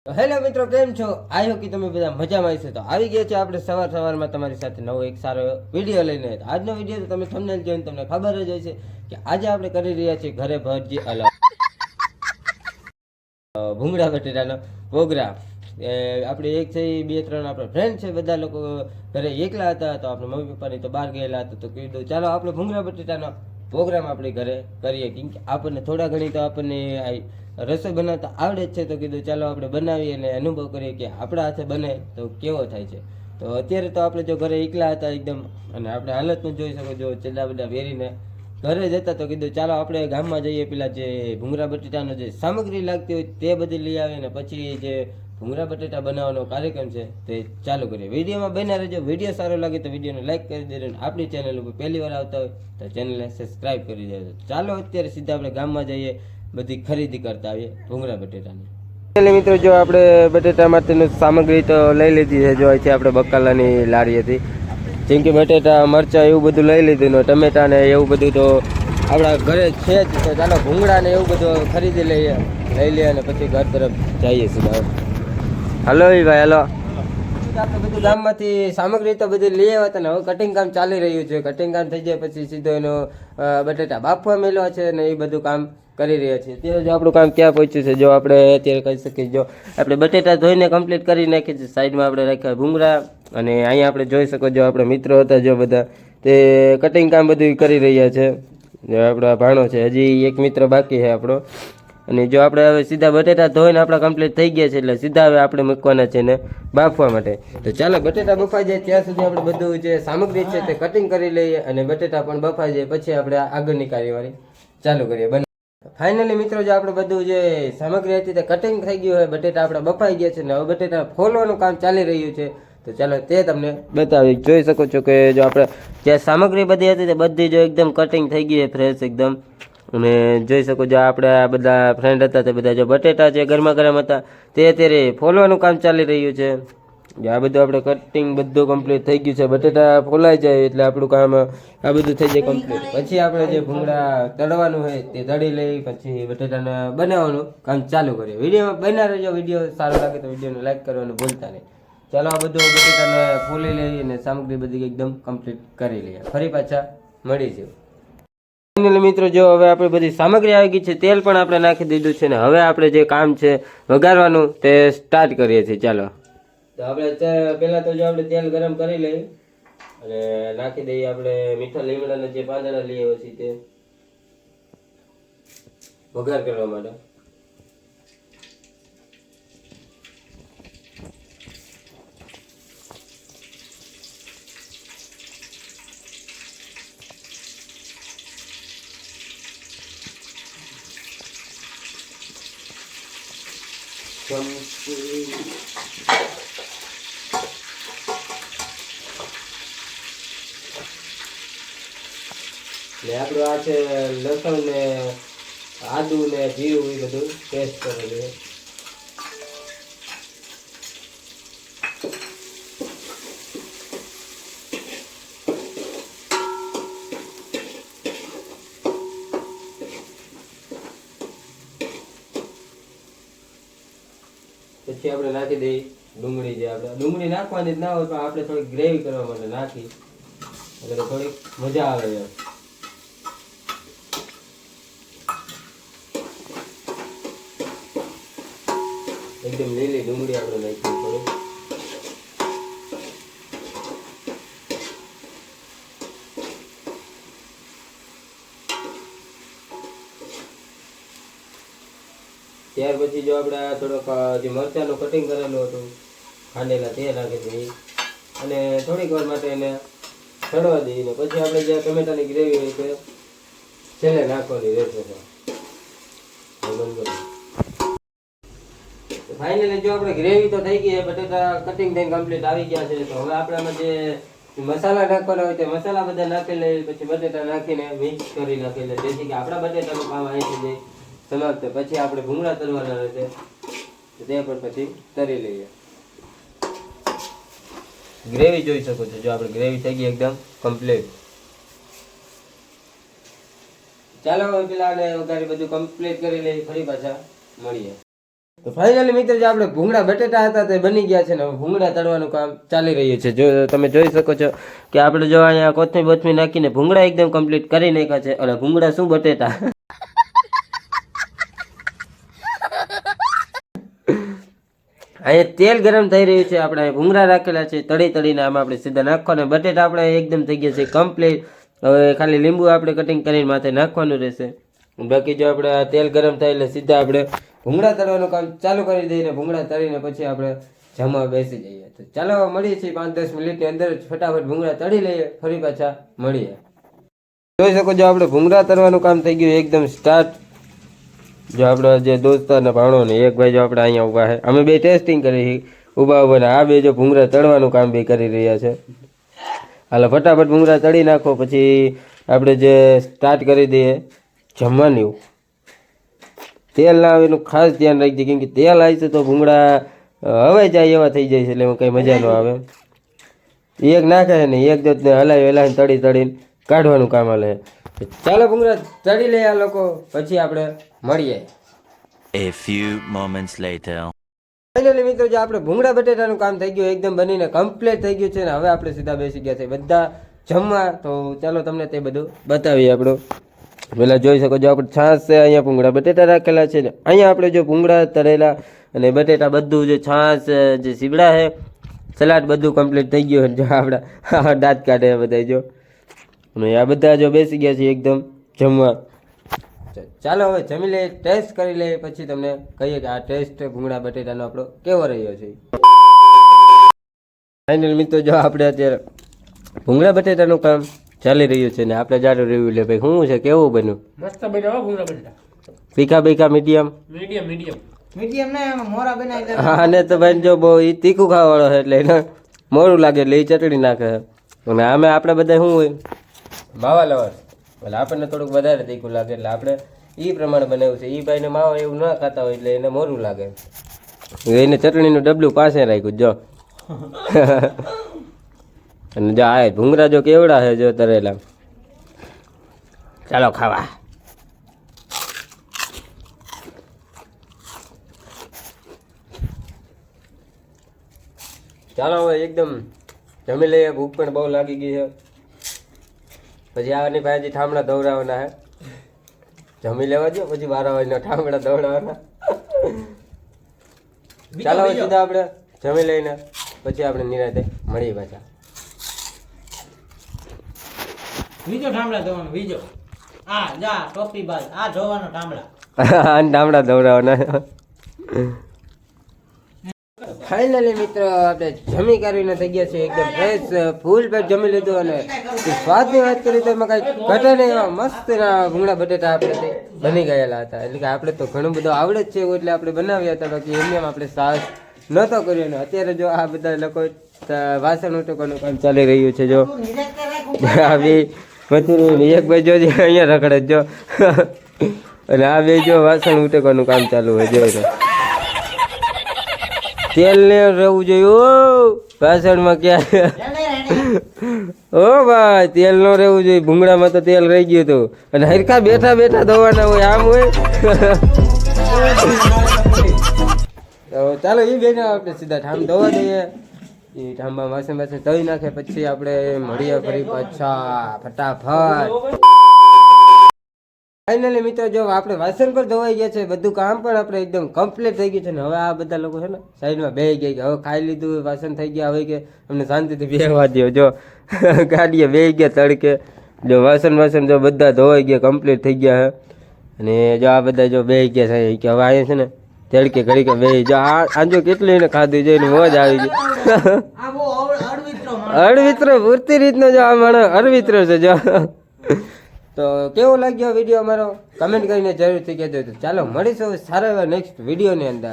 તો હેલો મિત્રો, કેમ છો? આયો કે તમે બધા મજામાં હશો. તો આવી ગયા છે આપણે સવારમાં તમારી સાથે નવો એક સારો વિડીયો લઈને. આજનો વિડીયો તો તમે થંબનેલ જોઈને તમને ખબર જ હશે કે આજે આપણે કરી રહ્યા છીએ ઘરે ભરજી ભૂંગળા બટેટાનો પ્રોગ્રામ. આપણે એક છે બે ત્રણ આપણે ફ્રેન્ડ છે, બધા લોકો ઘરે એકલા હતા. તો આપણે મમ્મી પપ્પાની તો બહાર ગયેલા હતા. તો કીધું ચાલો આપણે ભૂંગળા બટેટાનો પ્રોગ્રામ આપણે ઘરે કરીએ, કેમ કે આપણને થોડા ઘણી તો આપણને રસોઈ બનાવતા આવડે જ છે. તો કીધું ચાલો આપણે બનાવીએ અને અનુભવ કરીએ કે આપણા હાથે બને તો કેવો થાય છે. તો અત્યારે તો આપણે જો ઘરે એકલા હતા એકદમ, અને આપણે હાલત પણ જોઈ શકો, જો ચેલા બધા વેરીને ઘરે જતા. તો કીધું ચાલો આપણે ગામમાં જઈએ, પેલા જે ભૂંગળા બટેટાનો જે સામગ્રી લાગતી હોય તે બધી લઈ આવીએ, અને પછી જે ભૂંગળા બટેટા બનાવવાનો કાર્યક્રમ છે તે ચાલુ કરીએ. વિડીયોમાં બન્યા રહેજો. વિડીયો સારો લાગે તો વિડીયોને લાઈક કરી દેજો, અને આપણી ચેનલ ઉપર પહેલી વાર આવતા હોય તો ચેનલને સબસ્ક્રાઈબ કરી દેજો. ચાલો અત્યારે સીધા આપણે ગામમાં જઈએ, બધી ખરીદી કરતા આવીએ ભૂંગળા બટેટાની. મિત્રો, જો આપણે બટેટા માટેની સામગ્રી તો લઈ લીધી છે. જો છે આપણે બકાલાની લારી હતી, જેમ કે બટેટા, મરચાં એવું બધું લઈ લીધું, ને ટમેટા ને એવું બધું તો આપણા ઘરે છે જ. તો ચાલો ભૂંગળા ને એવું બધું ખરીદી લઈ લઈએ અને પછી ઘર તરફ જઈએ સીધા. હલો ભાઈ, હલો. આપણે બધું ગામમાંથી સામગ્રી તો બધી લઈ આવ્યા હતા ને હવે કટિંગ કામ ચાલી રહ્યું છે. કટિંગ કામ થઈ જાય પછી સીધો એનો બટેટા બાફવા મેળવા છે ને એ બધું કામ કરી રહ્યા છીએ. અત્યારે જો આપણું કામ ક્યાં પહોંચ્યું છે, જો આપણે અત્યારે કહી શકીએ, જો આપણે બટેટા ધોઈને કમ્પ્લીટ કરી નાખીએ છીએ. સાઈડમાં આપણે રાખ્યા ભૂંગળા, અને અહીંયા આપણે જોઈ શકો, જો આપણા મિત્રો હતા જો બધા, તે કટિંગ કામ બધું કરી રહ્યા છે. જો આપણા ભાણો છે, હજી એક મિત્ર બાકી છે આપણો. અને જો આપણે હવે સીધા બટેટા ધોઈને આપણા કમ્પ્લીટ થઈ ગયા છે, એટલે સીધા હવે આપણે મૂકવાના છે ને બાફવા માટે. તો ચાલો બટેટા બફાઈ જાય ત્યાં સુધી આપણે બધું જે સામગ્રી છે તે કટિંગ કરી લઈએ, અને બટેટા પણ બફાઈ જાય પછી આપણે આગળની કાર્યવાહી ચાલુ કરીએ. ફાઇનલી મિત્રો, જો આપણે બધું જે સામગ્રી હતી તે કટિંગ થઈ ગયું હોય, બટેટા આપણે બફાઈ ગયા છે ને હવે બટેટા ફોલવાનું કામ ચાલી રહ્યું છે. તો ચાલો તે તમને બતાવી. જોઈ શકો છો કે જો આપણે જે સામગ્રી બધી હતી તે બધી જો એકદમ કટિંગ થઈ ગઈ છે, ફ્રેશ એકદમ. અને જોઈ શકો, જો આપણે આ બધા ફ્રેન્ડ હતા તે બધા જો બટેટા જે ગરમા ગરમ હતા તે અત્યારે ફોલવાનું કામ ચાલી રહ્યું છે. આ બધું આપણે કટિંગ બધું કમ્પ્લીટ થઈ ગયું છે. બટેટા ફોલાઈ જાય એટલે આપણું કામ આ બધું થઈ જાય કમ્પ્લીટ. પછી આપણે જે ભૂંગળા તળવાનું હોય તે તળી લઈ, પછી બટેટાને બનાવવાનું કામ ચાલુ કરીએ. વિડીયોમાં બન્યા રહેજો. વિડીયો સારો લાગે તો વિડીયોને લાઈક કરવાનું ભૂલતા નહીં. ચાલો આ બધું બટેટાને ફોલી લઈએ અને સામગ્રી બધી એકદમ કમ્પ્લીટ કરી લઈએ. ફરી પાછા મળીશું. મિત્રો, જો હવે આપણે બધી સામગ્રી આવી ગઈ છે, તેલ પણ આપણે નાખી દીધું છે, ને હવે આપણે જે કામ છે વઘારવાનું તે સ્ટાર્ટ કરીએ છીએ. ચાલો, તો આપણે પહેલા તો જો આપણે તેલ ગરમ કરી લઈએ અને નાખી દઈએ આપણે મીઠા લીમડાના જે પાંદડા લઈએ પછી તે વઘાર કરવા માટે. ને આપણું આ છે લસણ ને આદુ ને જીરું, એ બધું પેસ્ટ કરેલું. પછી આપણે નાખી દઈએ ડુંગળી. જે આપણે ડુંગળી નાખવાની જ ના હોય, પણ આપણે થોડીક ગ્રેવી કરવા માટે નાખી એટલે થોડીક મજા આવે એમ. એકદમ લીલી ડુંગળી આપણે નાખી થોડી. ત્યાર પછી જો આપણે થોડોક જે મરચાંનું કટિંગ કરેલું હતું ખાંડેલા તે નાખી દઈએ, અને થોડીક વાર માટે એને ચડવા દઈએ. ને પછી આપણે જે ટમેટાની ગ્રેવી હોય તે છેલ્લે નાખવાની રહેશે. ફાઇનલી જો આપણે ગ્રેવી તો થઈ ગઈ, બટેટા કટિંગ થઈને કમ્પ્લીટ આવી ગયા છે. તો હવે આપણે આમાં જે મસાલા નાખવાના હોય તે મસાલા બધા નાખી લઈએ, પછી બટેટા નાખીને મિક્સ કરી નાખી લઈએ, જેથી કે આપણા બટેટાનું કામ અહીંથી જાય સમાપ્ત. પછી આપણે ભૂંગળા તરવાના રહેશે, તે પણ પછી તરી લઈએ. ગ્રેવી જોઈ શકો છો, જો આપણે ગ્રેવી થઈ ગઈ એકદમ કમ્પ્લીટ. ચાલો પેલા વઘારી બધું કમ્પ્લીટ કરી લઈએ, ફરી પાછા મળીએ. તો ફાઇનલી મિત્રો જે આપણે ભૂંગળા બટેટા હતા તે બની ગયા છે ને હવે ભૂંગળા તળવાનું કામ ચાલી રહ્યું છે. જો તમે જોઈ શકો છો કે આપણે જો અહીંયા કોથમીર બોથમીર નાખીને ભૂંગળા એકદમ કમ્પ્લીટ કરી નાખ્યા છે. અને ભૂંગળા શું બટેટા અહીંયા તેલ ગરમ થઈ રહ્યું છે. આપણે ભૂંગળા રાખેલા છે તળીને આમાં આપણે સીધા નાખવાના. બટેટા આપણે એકદમ થઈ ગયા છે કમ્પ્લીટ. હવે ખાલી લીંબુ આપણે કટિંગ કરીને માથે નાખવાનું રહેશે. બાકી જો આપણે આ તેલ ગરમ થાય એટલે સીધા આપણે ભૂંગળા તળવાનું કામ ચાલુ કરી દઈએ. ભૂંગળા તળીને પછી આપણે જમવા બેસી જઈએ. તો ચાલો મળીએ છીએ 5-10 મિનિટની અંદર જ ફટાફટ ભૂંગળા તળી લઈએ, ફરી પાછા મળીએ. જોઈ શકો છો આપણે ભૂંગળા તળવાનું કામ થઈ ગયું એકદમ સ્ટાર્ટ. જો આપણા જે દોસ્તાર ને ભાણો ને એક ભાઈ જો આપણે અહીંયા ઊભા છે, અમે બે ટેસ્ટિંગ કરી ઊભા ને આ બે જો ભૂંગળા તળવાનું કામ બી કરી રહ્યા છે. હાલો ફટાફટ ભૂંગળા તળી નાખો પછી આપણે જે સ્ટાર્ટ કરી દઈએ જમવાની. તેલ ના આવે એનું ખાસ ધ્યાન રાખજે, કેમ કે તેલ આવશે તો ભૂંગળા હવે જાય એવા થઈ જાય છે એટલે કંઈ મજા ન આવે. એક નાખે ને એક જ હલાવીને તળીને કાઢવાનું કામ હાલે. ચાલો ભૂંગળા તળી લઈએ આ લોકો, પછી આપણે મળીએ. A few moments later. Finally મિત્રો જે આપણે ભૂંગળા બટેટાનું કામ થઈ ગયું એકદમ બનીને કમ્પ્લીટ થઈ ગયું છે ને હવે આપણે સીધા બેસી ગયા છે બધા જમવા. તો ચાલો તમને તે બધું બતાવીએ. આપણું પેલા જોઈ શકો છો આપણે છાશ છે, અહીંયા ભૂંગળા બટેટા રાખેલા છે ને અહીંયા આપણે જો ભૂંગળા તળેલા અને બટેટા બધું જે છાશ જે સીબડા છે સલાડ બધું કમ્પ્લીટ થઈ ગયું. જો આપણા દાંત કાઢે બધા જો અને આ બધા જો બેસી ગયા છે એકદમ જમવા. ચાલો હવે જમી લઈએ, ટેસ્ટ કરી લઈએ, પછી તમને કહીએ કે આ ટેસ્ટ ભૂંગળા બટેટાનો આપણો કેવો રહ્યો છે. ફાઇનલ મિત્રો જો આપણે અત્યારે ભૂંગળા બટેટાનું કામ ચાલી રહ્યું છે ને આપણે જાડું રિવ્યુ લે ભાઈ શું છે કેવું બન્યું? મસ્ત બન્યા ભૂંગળા બટેટા. તીખા મીડિયમ ના એમાં મોરા બનાવી. હા ને તો ભાઈ જો બહુ ઈ તીખું ખાવાવાળો છે એટલે એને મોરું લાગે એટલે એ ચટણી નાખે. અને આમે આપણે બધા શું હોય માવા લવર એટલે આપણને થોડુંક વધારે તીખું લાગે એટલે આપણે એ પ્રમાણે બનાવ્યું છે. એ ભાઈને માવા એવું ન ખાતા હોય એટલે એને મોરું લાગે. એને ચટણીનું ડબલું પાસે રાખ્યું જો. અને જો આ ભૂંગળા જો કેવડા છે જો તરેલા. ચાલો ખાવા. ચાલો હવે એકદમ જમી લઈએ, ભૂખ પણ બહુ લાગી ગઈ છે. પછી આવવાની ભાઈ ઠામડા દોડાવવાના હે, જમી લેવા દો પછી 12 વાગ્યાના ઠામડા દોડાવવાના. ચાલો હવે સીધા આપણે જમી લઈને પછી આપણે નિરાંતે મળીએ પાછા. બીજો ઠામડા ધોવાનો બીજો. આ જા ટોપી બાજ આ ધોવાનો ઠામડા. ઠામડા દોડાવવાના. ફાઇનલી મિત્રો આપણે જમી કરીને થઈ ગયા છે એકદમ ફ્રેશ, ફૂલ પેટ જમી લીધું. અને સ્વાદની વાત કરી તો એમાં કાંઈ ઘટે નહીં, એવા મસ્ત ભૂંગળા બટેટા આપણે બની ગયેલા હતા. એટલે કે આપણે તો ઘણું બધું આવડે જ છે એટલે આપણે બનાવ્યા હતા, બાકી એમને આપણે સાહસ નહોતો કર્યો. ને અત્યારે જો આ બધા લોકો વાસણ ઉટકવાનું કામ ચાલી રહ્યું છે. જો આ બે મથુરી એક ભાઈ જો અહીંયા રખડે જો અને આ બે જો વાસણ ઉટકવાનું કામ ચાલુ હોય જોઈને. તેલ ને રહેવું જોઈએ વાસણમાં ક્યાં. ઓ ભાઈ તેલ નો રહેવું જોઈએ, ભૂંગળામાં તો તેલ રહી ગયું હતું. અને હરખા બેઠા ધોવાના હોય આમ હોય. ચાલો એ બેને આપણે સીધા ઠામ ધોવા દઈએ. એ ઠામમાં વાસણ ધોઈ નાખે પછી આપણે મળીએ ફરી પાછા ફટાફટ. ફાઇનલી મિત્રો જો આપણે વાસણ પર ધોવાઈ ગયા છે, બધું કામ પણ આપણે એકદમ કમ્પ્લીટ થઈ ગયું છે. ને હવે આ બધા લોકો છે ને સાઈડમાં બેસી ગયા કે હવે ખાઈ લીધું વાસણ થઈ ગયા, હવે કે અમને શાંતિથી બેસવા દો. જો ગાડીએ બેસી ગયા તડકે. જો વાસણ જો બધા ધોવાઈ ગયા કમ્પ્લીટ થઈ ગયા છે. અને જો આ બધા જો બેસી ગયા છે કે હવે અહીંયા છે ને તડકે ઘડી કે બેસી જો આ જો કેટલી એને ખાધું જોઈને મોજ આવી ગઈ. અળવિત્રો પૂરતી રીતનો જો આ માણસ અળવિત્રો છે જો. તો કેવો લાગ્યો વિડીયો અમારો કમેન્ટ કરીને જરૂરથી કહેજો. ચાલો મળીશું સારા એવા નેક્સ્ટ વિડીયોની અંદર.